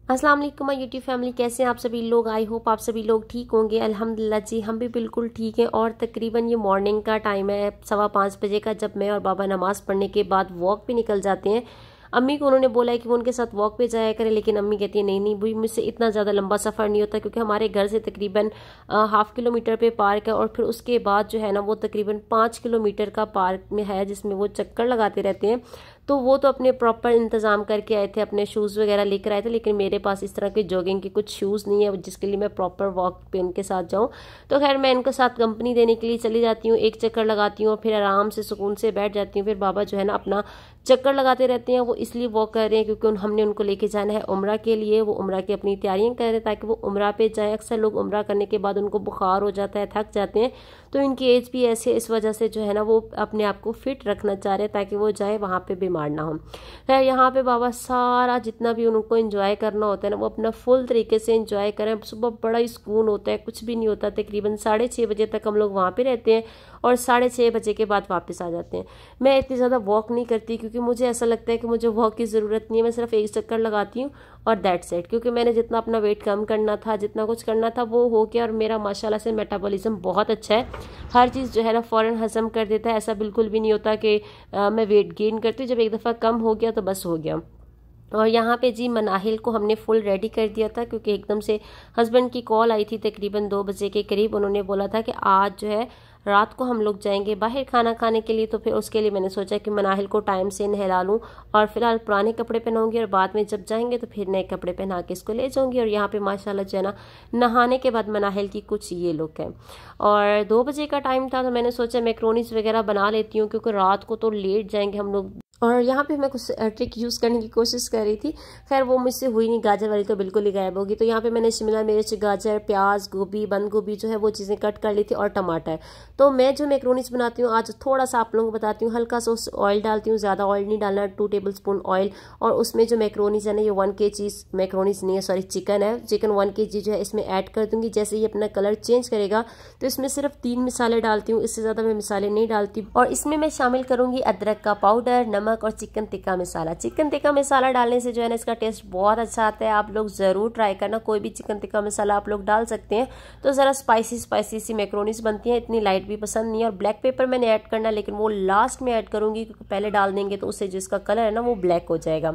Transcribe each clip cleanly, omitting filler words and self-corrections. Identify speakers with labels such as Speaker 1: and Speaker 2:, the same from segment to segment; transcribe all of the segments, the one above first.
Speaker 1: अस्सलाम वालेकुम my YouTube family, कैसे हैं आप सभी लोग। आई होप आप सभी लोग ठीक होंगे। अल्हम्दुलिल्लाह जी, हम भी बिल्कुल ठीक हैं। और तकरीबन ये मॉर्निंग का टाइम है 5:15 बजे का, जब मैं और बाबा नमाज़ पढ़ने के बाद वॉक पे निकल जाते हैं। अम्मी को उन्होंने बोला है कि वो उनके साथ वॉक पे जाया करें, लेकिन अम्मी कहती है नहीं नहीं भाई, मुझसे इतना ज़्यादा लंबा सफ़र नहीं होता, क्योंकि हमारे घर से तकरीबन हाफ किलोमीटर पे पार्क है, और फिर उसके बाद जो है ना वो तकरीबन 5 किलोमीटर का पार्क में है, जिसमें वो चक्कर लगाते रहते हैं। तो वो तो अपने प्रॉपर इंतज़ाम करके आए थे, अपने शूज़ वगैरह लेकर आए थे, लेकिन मेरे पास इस तरह के जॉगिंग के कुछ शूज़ नहीं है जिसके लिए मैं प्रॉपर वॉक पे इनके साथ जाऊँ। तो खैर मैं इनके साथ कंपनी देने के लिए चली जाती हूँ, एक चक्कर लगाती हूँ, फिर आराम से सुकून से बैठ जाती हूँ। फिर बाबा जो है ना अपना चक्कर लगाते रहते हैं। वो इसलिए वॉक कर रहे हैं क्योंकि हमने उनको लेके जाना है उम्रा के लिए। वो उम्रा की अपनी तैयारियां कर रहे हैं ताकि वो उम्रा पे जाएं। अक्सर लोग उम्रा करने के बाद उनको बुखार हो जाता है, थक जाते हैं, तो इनकी एज भी ऐसी है, इस वजह से जो है ना वो अपने आप को फिट रखना चाह रहे हैं ताकि वो जाए वहाँ पे बीमार ना हो। खैर यहाँ पे बाबा सारा जितना भी उनको एंजॉय करना होता है ना वो अपना फुल तरीके से एंजॉय करें। सुबह बड़ा ही सुकून होता है, कुछ भी नहीं होता। तकरीबन 6:30 बजे तक हम लोग वहाँ पे रहते हैं और 6:30 बजे के बाद वापस आ जाते हैं। मैं इतनी ज़्यादा वॉक नहीं करती क्योंकि मुझे ऐसा लगता है कि मुझे वॉक की ज़रूरत नहीं है। मैं सिर्फ एक चक्कर लगाती हूँ और दैट्स इट, क्योंकि मैंने जितना अपना वेट कम करना था, जितना कुछ करना था वो हो गया। और मेरा माशाल्लाह से मेटाबॉलिज्म बहुत अच्छा है, हर चीज़ जो है ना फ़ौरन हजम कर देता है। ऐसा बिल्कुल भी नहीं होता कि मैं वेट गेन करती हूँ, जब एक दफ़ा कम हो गया तो बस हो गया। और यहाँ पे जी मनाहिल को हमने फुल रेडी कर दिया था, क्योंकि एकदम से हस्बैंड की कॉल आई थी तकरीबन 2 बजे के करीब। उन्होंने बोला था कि आज जो है रात को हम लोग जाएंगे बाहर खाना खाने के लिए। तो फिर उसके लिए मैंने सोचा कि मनाहिल को टाइम से नहला लूँ, और फिलहाल पुराने कपड़े पहनाऊंगी, और बाद में जब जाएंगे तो फिर नए कपड़े पहना के इसको ले जाऊंगी। और यहाँ पे माशाल्लाह जो है ना नहाने के बाद मनाहिल की कुछ ये लुक है। और 2 बजे का टाइम था, तो मैंने सोचा मैक्रोनीस वगैरह बना लेती हूँ, क्योंकि रात को तो लेट जाएंगे हम लोग। और यहाँ पे मैं कुछ ट्रिक यूज़ करने की कोशिश कर रही थी, खैर वो मुझसे हुई नहीं। गाजर वाली तो बिल्कुल ही गायब होगी। तो यहाँ पे मैंने शिमला मिर्च, गाजर, प्याज, गोभी, बंद गोभी जो है वो चीज़ें कट कर ली थी, और टमाटर। तो मैं जो मैक्रोनीस बनाती हूँ आज थोड़ा सा आप लोगों को बताती हूँ। हल्का सा ऑयल डालती हूँ, ज़्यादा ऑयल नहीं डालना, 2 टेबलस्पून ऑयल। और उसमें जो मैक्रोनीस है ना, ये 1 kg मैक्रोनीस नहीं है, सॉरी चिकन है, चिकन 1 kg जो है इसमें ऐड कर दूंगी। जैसे ये अपना कलर चेंज करेगा तो इसमें सिर्फ 3 मसाले डालती हूँ, इससे ज़्यादा मैं मसाले नहीं डालती। और इसमें मैं शामिल करूँगी अदरक का पाउडर, नमक और चिकन टिक्का मसाला। चिकन टिक्का मसाला डालने से जो है ना इसका टेस्ट बहुत अच्छा आता है। आप लोग ज़रूर ट्राई करना, कोई भी चिकन टिक्का मसाला आप लोग डाल सकते हैं। तो ज़रा स्पाइसी स्पाइसी सी मैक्रोनीस बनती है, इतनी लाइट भी पसंद नहीं है। और ब्लैक पेपर मैंने ऐड करना, लेकिन वो लास्ट में ऐड करूँगी, क्योंकि पहले डाल देंगे तो उससे जिसका कलर है ना वो ब्लैक हो जाएगा।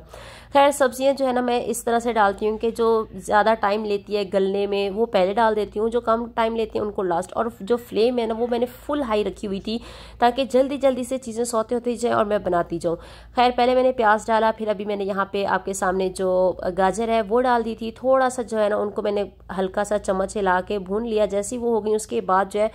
Speaker 1: खैर सब्जियाँ जो है ना मैं इस तरह से डालती हूँ कि जो ज़्यादा टाइम लेती है गलने में वो पहले डाल देती हूँ, जो कम टाइम लेती है उनको लास्ट। और जो फ्लेम है ना वो मैंने फुल हाई रखी हुई थी, ताकि जल्दी जल्दी से चीज़ें सौते होती जाए और मैं बनाती जाऊँ। खैर पहले मैंने प्याज डाला, फिर अभी मैंने यहाँ पे आपके सामने जो गाजर है वो डाल दी थी। थोड़ा सा जो है ना उनको मैंने हल्का सा चम्मच हिला के भून लिया। जैसी वो हो गई उसके बाद जो है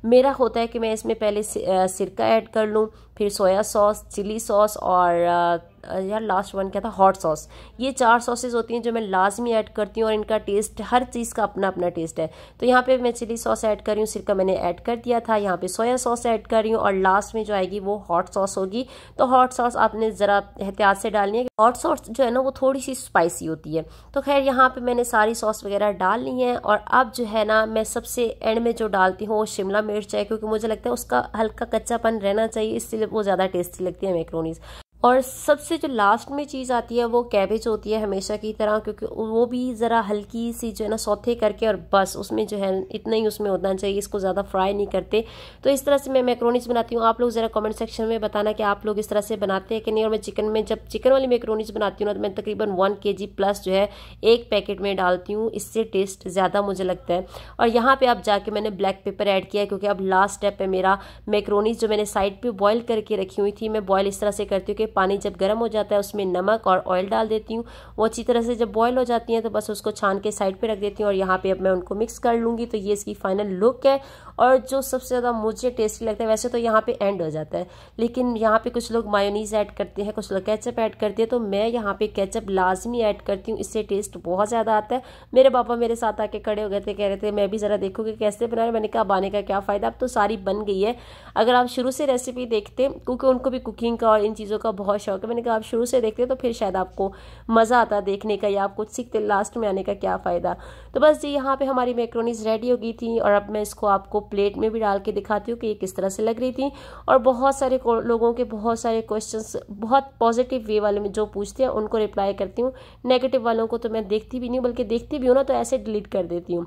Speaker 1: मेरा होता है कि मैं इसमें पहले सिरका ऐड कर लूँ, फिर सोया सॉस, चिली सॉस, और यार लास्ट वन क्या था, हॉट सॉस। ये 4 सॉसेज होती हैं जो मैं लाजमी ऐड करती हूँ, और इनका टेस्ट हर चीज़ का अपना अपना टेस्ट है। तो यहाँ पे मैं चिली सॉस ऐड कर रही हूँ, सिरका मैंने ऐड कर दिया था, यहाँ पे सोया सॉस ऐड कर रही हूँ, और लास्ट में जो आएगी वो हॉट सॉस होगी। तो हॉट सॉस आपने ज़रा एहतियात से डालनी है, हॉट सॉस जो है ना वो थोड़ी सी स्पाइसी होती है। तो खैर यहाँ पे मैंने सारी सॉस वगैरह डाल ली है। और अब जो है ना मैं सबसे एंड में जो डालती हूँ वो शिमला मिर्च है, क्योंकि मुझे लगता है उसका हल्का कच्चापन रहना चाहिए, इसलिए वो ज़्यादा टेस्टी लगती है मैक्रोनीज। और सबसे जो लास्ट में चीज़ आती है वो कैबेज होती है, हमेशा की तरह, क्योंकि वो भी ज़रा हल्की सी जो है ना सौते करके, और बस उसमें जो है इतना ही उसमें होना चाहिए, इसको ज़्यादा फ्राई नहीं करते। तो इस तरह से मैं मैक्रोनीज बनाती हूँ। आप लोग ज़रा कमेंट सेक्शन में बताना कि आप लोग इस तरह से बनाते हैं कि नहीं। और मैं चिकन में जब चिकन वाली मैक्रोनीज बनाती हूँ ना तो मैं तकरीबन 1 kg प्लस जो है एक पैकेट में डालती हूँ, इससे टेस्ट ज़्यादा मुझे लगता है। और यहाँ पर अब जाके मैंने ब्लैक पेपर ऐड किया है, क्योंकि अब लास्ट स्टेप है मेरा। मैक्रोनीज जो मैंने साइड पर बॉयल करके रखी हुई थी, मैं बॉयल इस तरह से करती हूँ कि पानी जब गर्म हो जाता है उसमें नमक और ऑयल डाल देती हूँ। वो अच्छी तरह से जब बॉयल हो जाती हैं तो बस उसको छान के साइड पे रख देती हूँ, और यहाँ पे अब मैं उनको मिक्स कर लूँगी। तो ये इसकी फाइनल लुक है। और जो सबसे ज़्यादा मुझे टेस्टी लगता है, वैसे तो यहाँ पे एंड हो जाता है, लेकिन यहाँ पे कुछ लोग मायोनीज ऐड करते हैं, कुछ लोग केचप ऐड करते हैं, तो मैं यहाँ पे केचप लाजमी ऐड करती हूँ, इससे टेस्ट बहुत ज़्यादा आता है। मेरे पापा मेरे साथ आके खड़े हो गए थे, कह रहे थे मैं भी ज़रा देखूँगी कैसे बना रहे। मैंने कहा बनाने का क्या फ़ायदा, अब तो सारी बन गई है। अगर आप शुरू से रेसिपी देखते, क्योंकि उनको भी कुकिंग का और इन चीज़ों का बहुत शौक है। मैंने कहा आप शुरू से देखते तो फिर शायद आपको मज़ा आता देखने का, या आप कुछ सीखते, लास्ट में आने का क्या फ़ायदा। तो बस जी यहाँ पे हमारी मैक्रोनीज रेडी हो गई थी और अब मैं इसको आपको प्लेट में भी डाल के दिखाती हूँ कि ये किस तरह से लग रही थी। और बहुत सारे लोगों के बहुत सारे क्वेश्चंस बहुत पॉजिटिव वे वाले में जो पूछते हैं उनको रिप्लाई करती हूँ। नेगेटिव वालों को तो मैं देखती भी नहीं, बल्कि देखती भी हूँ ना तो ऐसे डिलीट कर देती हूँ।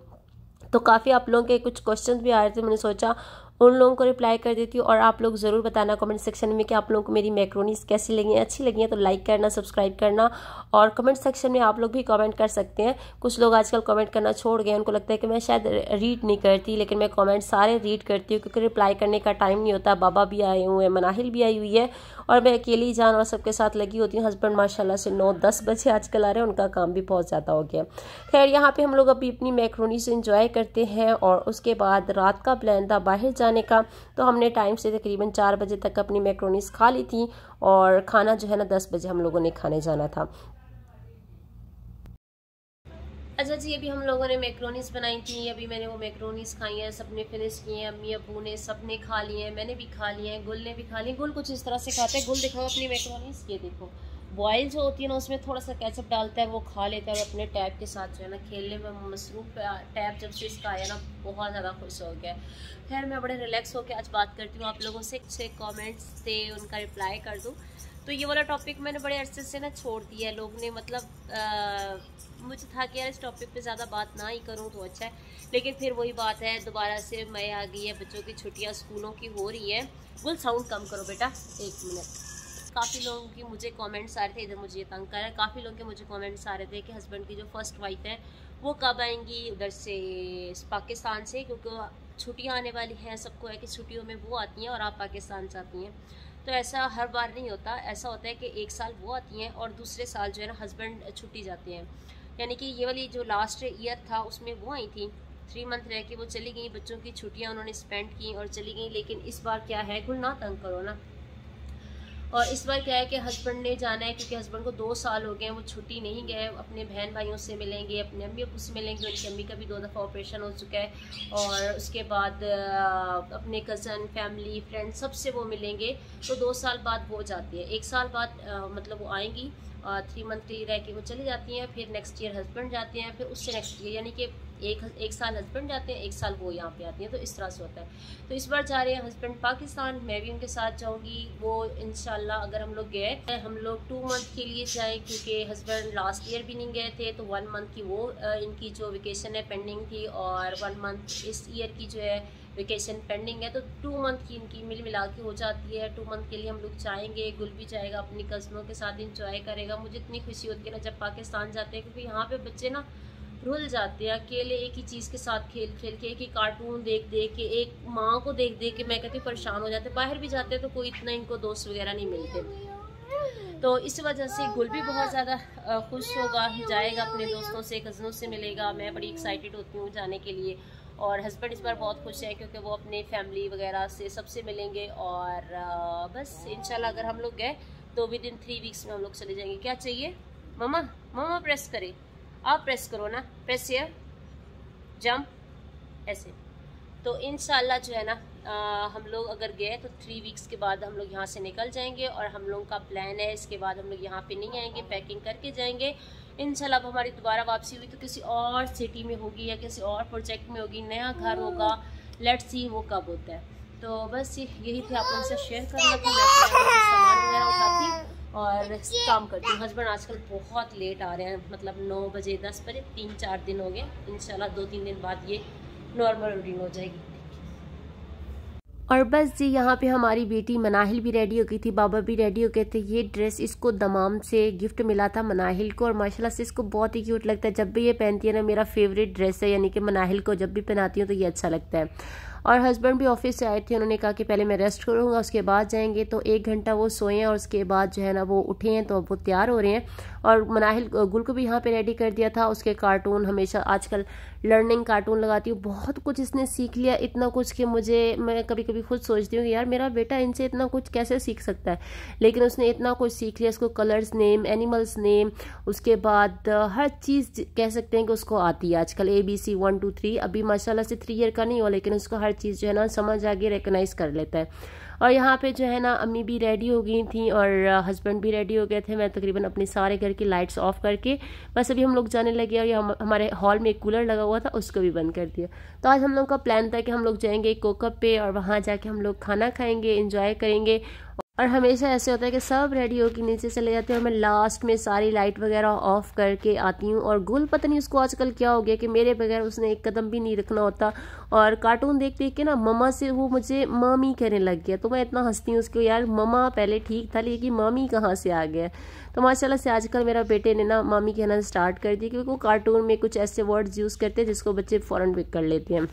Speaker 1: तो काफ़ी आप लोगों के कुछ क्वेश्चंस भी आ रहे थे, मैंने सोचा उन लोगों को रिप्लाई कर देती हूँ। और आप लोग ज़रूर बताना कमेंट सेक्शन में कि आप लोगों को मेरी मैक्रोनीज कैसी लगी हैं, अच्छी लगी हैं तो लाइक करना, सब्सक्राइब करना। और कमेंट सेक्शन में आप लोग भी कमेंट कर सकते हैं। कुछ लोग आजकल कमेंट करना छोड़ गए, उनको लगता है कि मैं शायद रीड नहीं करती, लेकिन मैं कमेंट सारे रीड करती हूँ क्योंकि रिप्लाई करने का टाइम नहीं होता। बाबा भी आए हुए हैं, मनाहिल भी आई हुई है और मैं अकेली जान और सबके साथ लगी होती हूँ। हस्बैंड माशाल्लाह से 9-10 बजे आजकल आ रहे हैं, उनका काम भी बहुत ज़्यादा हो गया। खैर यहाँ पे हम लोग अभी अपनी मैक्रोनी से इंजॉय करते हैं और उसके बाद रात का प्लान था बाहर जाने का। तो हमने टाइम से तकरीबन 4 बजे तक अपनी मैक्रोनीज खा ली थी और खाना जो है ना 10 बजे हम लोगों ने खाने जाना था। अच्छा जी, अभी हम लोगों ने मैक्रोनीज बनाई थी, अभी मैंने वो मैक्रोनीज खाई हैं, सबने फिनिश किए हैं, अम्मी अबू ने सबने खा लिए हैं, मैंने भी खा लिए हैं, गुल ने भी खा लिए। गुल कुछ इस तरह से खाते हैं। गुल दिखाओ अपनी मैक्रोनीज, ये देखो बॉयल जो होती है ना उसमें थोड़ा सा केचप डालता है, वो खा लेता है और अपने टैब के साथ जो है ना खेलने में मसरूफ। टैब जब से इसका आया ना बहुत ज़्यादा खुश हो गया। खैर मैं बड़े रिलैक्स होकर आज बात करती हूँ आप लोगों से, कमेंट्स थे उनका रिप्लाई कर दूँ। तो ये वाला टॉपिक मैंने बड़े अरसे से ना छोड़ दिया है। लोग ने मतलब मुझे था कि यार इस टॉपिक पे ज़्यादा बात ना ही करूँ तो अच्छा है, लेकिन फिर वही बात है, दोबारा से मई आ गई है, बच्चों की छुट्टियाँ स्कूलों की हो रही है। गुल साउंड कम करो बेटा, 1 मिनट। काफ़ी लोगों की मुझे कमेंट्स आ रहे थे, इधर मुझे ये तंग कर रहा है, काफ़ी लोगों के मुझे कमेंट्स आ रहे थे कि हस्बैंड की जो फर्स्ट वाइफ है वो कब आएंगी उधर से पाकिस्तान से, क्योंकि छुट्टियाँ आने वाली हैं। सबको है कि छुट्टियों में वो आती हैं और आप पाकिस्तान से आती हैं। तो ऐसा हर बार नहीं होता, ऐसा होता है कि एक साल वो आती हैं और दूसरे साल जो है ना हस्बैंड छुट्टी जाते हैं। यानी कि ये वाली जो लास्ट ईयर था उसमें वो आई थी, 3 मंथ रह के वो चली गई, बच्चों की छुट्टियाँ उन्होंने स्पेंड की और चली गई। लेकिन इस बार क्या है, गुल ना तंग करो ना, और इस बार क्या है कि हस्बैंड ने जाना है क्योंकि हस्बैंड को 2 साल हो गए हैं वो छुट्टी नहीं गए। अपने बहन भाइयों से मिलेंगे, अपने अम्मी अब्बू से मिलेंगे, उनकी अम्मी का भी 2 दफ़ा ऑपरेशन हो चुका है। और उसके बाद अपने कज़न, फैमिली, फ्रेंड सबसे वो मिलेंगे। तो 2 साल बाद वो जाती है, 1 साल बाद मतलब वो आएंगी, 3 मंथ रह के वो चली जाती हैं। फिर नेक्स्ट ईयर हस्बैंड जाते हैं, फिर उससे नेक्स्ट ईयर, यानी कि एक साल हस्बैंड जाते हैं, 1 साल वो यहाँ पे आती हैं। तो इस तरह से होता है। तो इस बार जा रहे हैं हस्बैंड पाकिस्तान, मैं भी उनके साथ जाऊँगी। वो इंशाल्लाह अगर हम लोग गए, हम लोग 2 मंथ के लिए जाएँ, क्योंकि हस्बैंड लास्ट ईयर भी नहीं गए थे। तो 1 मंथ की वो इनकी जो वेकेशन है पेंडिंग थी और 1 मंथ इस ईयर की जो है वेकेशन पेंडिंग है। तो 2 मंथ की इनकी मिला के हो जाती है। 2 मंथ के लिए हम लोग जाएंगे, गुल भी जाएगा, अपनी कज़नों के साथ इंजॉय करेगा। मुझे इतनी खुशी होती है ना जब पाकिस्तान जाते हैं, क्योंकि यहाँ पे बच्चे ना रुल जाते हैं अकेले एक ही चीज़ के साथ खेल खेल के, एक ही कार्टून देख देख के, एक माँ को देख देख के मैं कहती परेशान हो जाते। बाहर भी जाते हैं तो कोई इतना इनको दोस्त वगैरह नहीं मिलते। तो इस वजह से गुल भी बहुत ज़्यादा खुश होगा, जाएगा अपने दोस्तों से, कज़नों से मिलेगा। मैं बड़ी एक्साइटेड होती हूँ जाने के लिए। और हस्बैंड इस बार बहुत खुश है क्योंकि वो अपने फैमिली वगैरह से सबसे मिलेंगे। और बस इंशाल्लाह अगर हम लोग गए तो विद इन 3 वीक्स में हम लोग चले जाएंगे। क्या चाहिए मम्मा? मम्मा प्रेस करे, आप प्रेस करो ना, प्रेस हियर, जंप, ऐसे। तो इंशाल्लाह जो है ना हम लोग अगर गए तो 3 वीक्स के बाद हम लोग यहाँ से निकल जाएंगे। और हम लोगों का प्लान है इसके बाद हम लोग यहाँ पे नहीं आएंगे, पैकिंग करके जाएंगे इंशाल्लाह। अब हमारी दोबारा वापसी हुई तो किसी और सिटी में होगी या किसी और प्रोजेक्ट में होगी, नया घर होगा, लेट्स सी वो कब होता है। तो बस यही थे आप लोगों से शेयर करना था। मैं सामान वगैरह उठाती और काम करती हूँ। हस्बैंड आजकल बहुत लेट आ रहे हैं, मतलब 9 बजे 10 बजे, 3-4 दिन हो गए। इंशाल्लाह 2-3 दिन बाद ये नॉर्मल रूटीन हो जाएगी। और बस जी यहाँ पे हमारी बेटी मनाहिल भी रेडी हो गई थी, बाबा भी रेडी हो गए थे। ये ड्रेस इसको दमाम से गिफ्ट मिला था मनाहिल को और माशाल्लाह से इसको बहुत ही क्यूट लगता है। जब भी ये पहनती है ना, मेरा फेवरेट ड्रेस है, यानी कि मनाहिल को जब भी पहनाती हूँ तो ये अच्छा लगता है। और हस्बैंड भी ऑफिस से आए थे, उन्होंने कहा कि पहले मैं रेस्ट करूँगा उसके बाद जाएंगे। तो 1 घंटा वो सोए हैं और उसके बाद जो है ना वो उठे हैं, तो अब वो तैयार हो रहे हैं। और मनाहिल गुल को भी यहाँ पे रेडी कर दिया था। उसके कार्टून हमेशा आजकल लर्निंग कार्टून लगाती हूँ, बहुत कुछ इसने सीख लिया, इतना कुछ कि मैं कभी कभी खुद सोचती हूँ कि यार मेरा बेटा इनसे इतना कुछ कैसे सीख सकता है, लेकिन उसने इतना कुछ सीख लिया। उसको कलर्स नेम, एनिमल्स नेम, उसके बाद हर चीज़ कह सकते हैं कि उसको आती है आजकल, ABC 1 2 3। अभी माशाल्लाह से 3 ईयर का नहीं हुआ, लेकिन उसको हर चीज़ जो है ना समझ आ गई, रिकग्नाइज कर लेता है। और यहाँ पे जो है ना अम्मी भी रेडी हो गई थी और हस्बैंड भी रेडी हो गए थे। मैं तकरीबन अपने सारे घर की लाइट्स ऑफ करके बस अभी हम लोग जाने लगे, और हमारे हॉल में एक कूलर लगा हुआ था उसको भी बंद कर दिया। तो आज हम लोग का प्लान था कि हम लोग जाएंगे कोकप पे और वहाँ जाके हम लोग खाना खाएंगे, इंजॉय करेंगे। और हमेशा ऐसे होता है कि सब रेडी होकर नीचे चले जाते हैं और मैं लास्ट में सारी लाइट वगैरह ऑफ करके आती हूँ। और गुल पता नहीं उसको आजकल क्या हो गया कि मेरे बगैर उसने एक कदम भी नहीं रखना होता, और कार्टून देख देख के ना मम्मा से वो मुझे मम्मी कहने लग गया। तो मैं इतना हंसती हूँ उसको, यार मम्मा पहले ठीक था लेकिन मम्मी कहाँ से आ गया। तो माशाल्लाह से आजकल मेरा बेटे ने ना मम्मी कहना स्टार्ट कर दी, क्योंकि वो कार्टून में कुछ ऐसे वर्ड्स यूज़ करते हैं जिसको बच्चे फ़ौरन पिक कर लेते हैं।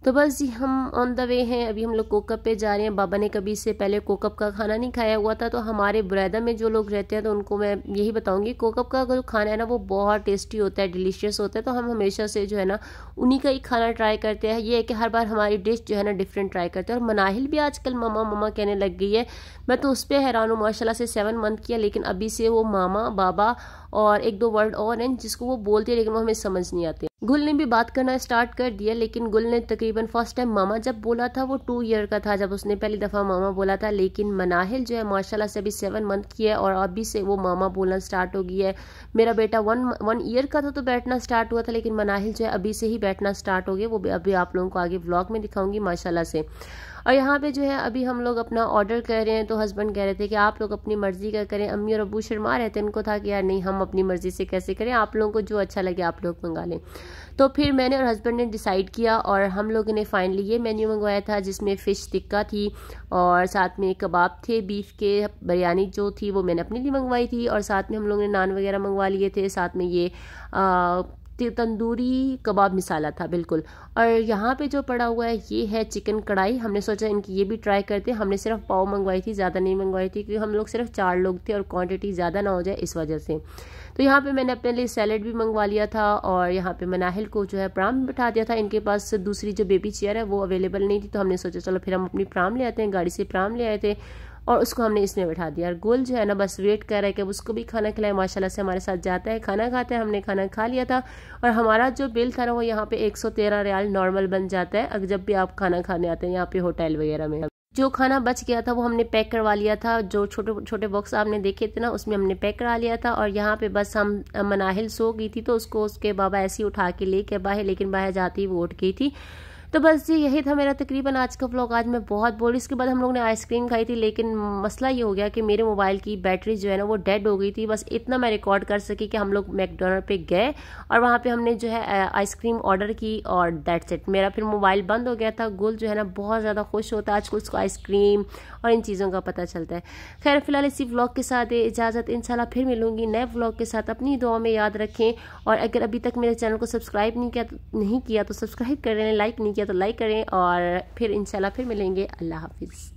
Speaker 1: तो बस जी हम ऑन द वे हैं, अभी हम लोग कोकप पे जा रहे हैं। बाबा ने कभी इससे पहले कोकप का खाना नहीं खाया हुआ था। तो हमारे बुरैदा में जो लोग रहते हैं तो उनको मैं यही बताऊंगी, कोकप का जो खाना है ना वो बहुत टेस्टी होता है, डिलीशियस होता है। तो हम हमेशा से जो है ना उन्हीं का ही खाना ट्राई करते हैं। ये है कि हर बार हमारी डिश जो है ना डिफरेंट ट्राई करते हैं। और मनाहिल भी आजकल मामा मामा कहने लग गई है। मैं तो उस पर हैरान हूँ, माशाल्लाह से 7 मंथ किया लेकिन अभी से वो मामा बाबा और एक दो वर्ड और हैं जिसको वो बोलती है लेकिन वो हमें समझ नहीं आते। गुल ने भी बात करना स्टार्ट कर दिया, लेकिन गुल ने तकरीबन फर्स्ट टाइम मामा जब बोला था वो 2 ईयर का था जब उसने पहली दफ़ा मामा बोला था। लेकिन मनाहिल जो है माशाल्लाह से अभी 7 मंथ की है और अभी से वो मामा बोलना स्टार्ट हो गई है। मेरा बेटा 1 ईयर का था तो बैठना स्टार्ट हुआ था, लेकिन मनाहिल जो है अभी से ही बैठना स्टार्ट हो गया। वो अभी आप लोगों को आगे व्लॉग में दिखाऊंगी माशाल्लाह से। और यहाँ पे जो है अभी हम लोग अपना ऑर्डर कर रहे हैं। तो हस्बैंड कह रहे थे कि आप लोग अपनी मर्जी का करें। अम्मी और अब्बू शर्मा रहे थे, उनको था कि यार नहीं हम अपनी मर्जी से कैसे करें, आप लोगों को जो अच्छा लगे आप लोग मंगा लें। तो फिर मैंने और हस्बैंड ने डिसाइड किया और हम लोगों ने फाइनली ये मेन्यू मंगवाया था जिसमें फ़िश टिक्का थी और साथ में कबाब थे बीफ के। बिरयानी जो थी वो मैंने अपने लिए मंगवाई थी और साथ में हम लोगों ने नान वगैरह मंगवा लिए थे। साथ में ये तंदूरी कबाब मिसाला था बिल्कुल। और यहाँ पे जो पड़ा हुआ है ये है चिकन कढ़ाई। हमने सोचा इनकी ये भी ट्राई करते हैं। हमने सिर्फ पाव मंगवाई थी, ज़्यादा नहीं मंगवाई थी क्योंकि हम लोग सिर्फ 4 लोग थे और क्वांटिटी ज़्यादा ना हो जाए इस वजह से। तो यहाँ पे मैंने अपने लिए सैलेड भी मंगवा लिया था और यहाँ पे मनाहिल को जो है प्राम बिठा दिया था। इनके पास दूसरी जो बेबी चेयर है वो अवेलेबल नहीं थी, तो हमने सोचा चलो फिर हम अपनी प्राम ले आते हैं। गाड़ी से प्राम ले आए थे और उसको हमने इसमें बैठा दिया। और गोल जो है ना बस वेट कर रहा है कि अब उसको भी खाना खिलाए। माशाल्लाह से हमारे साथ जाता है, खाना खाता है। हमने खाना खा लिया था और हमारा जो बिल था ना वो यहाँ पे 113 रियाल नॉर्मल बन जाता है अगर जब भी आप खाना खाने आते हैं यहाँ पे होटल वगैरह में। जो खाना बच गया था वो हमने पैक करवा लिया था। जो छोटे छोटे बॉक्स आपने देखे थे ना उसमें हमने पैक करा लिया था। और यहाँ पे बस हम मनाहिल सो गई थी तो उसको उसके बाबा ऐसे ही उठा के लेके बाहर, लेकिन बाहर जाती ही वो उठ गई थी। तो बस जी यही था मेरा तकरीबन आज का व्लॉग। आज मैं बहुत बोल, इसके बाद हम लोग ने आइसक्रीम खाई थी लेकिन मसला ये हो गया कि मेरे मोबाइल की बैटरी जो है ना वो डेड हो गई थी। बस इतना मैं रिकॉर्ड कर सकी कि हम लोग मैकडोनल्ड पे गए और वहाँ पे हमने जो है आइसक्रीम ऑर्डर की और दैट्स इट। मेरा फिर मोबाइल बंद हो गया था। गुल जो है ना बहुत ज़्यादा खुश होता है आजकल, उसको आइसक्रीम और इन चीज़ों का पता चलता है। खैर फिलहाल इसी व्लॉग के साथ इजाज़त, इंशाल्लाह फिर मिलूंगी नए व्लॉग के साथ। अपनी दुआ में याद रखें और अगर अभी तक मेरे चैनल को सब्सक्राइब नहीं किया तो सब्सक्राइब करें, लाइक नहीं किया तो लाइक करें और फिर इंशाल्लाह फिर मिलेंगे। अल्लाह हाफिज़।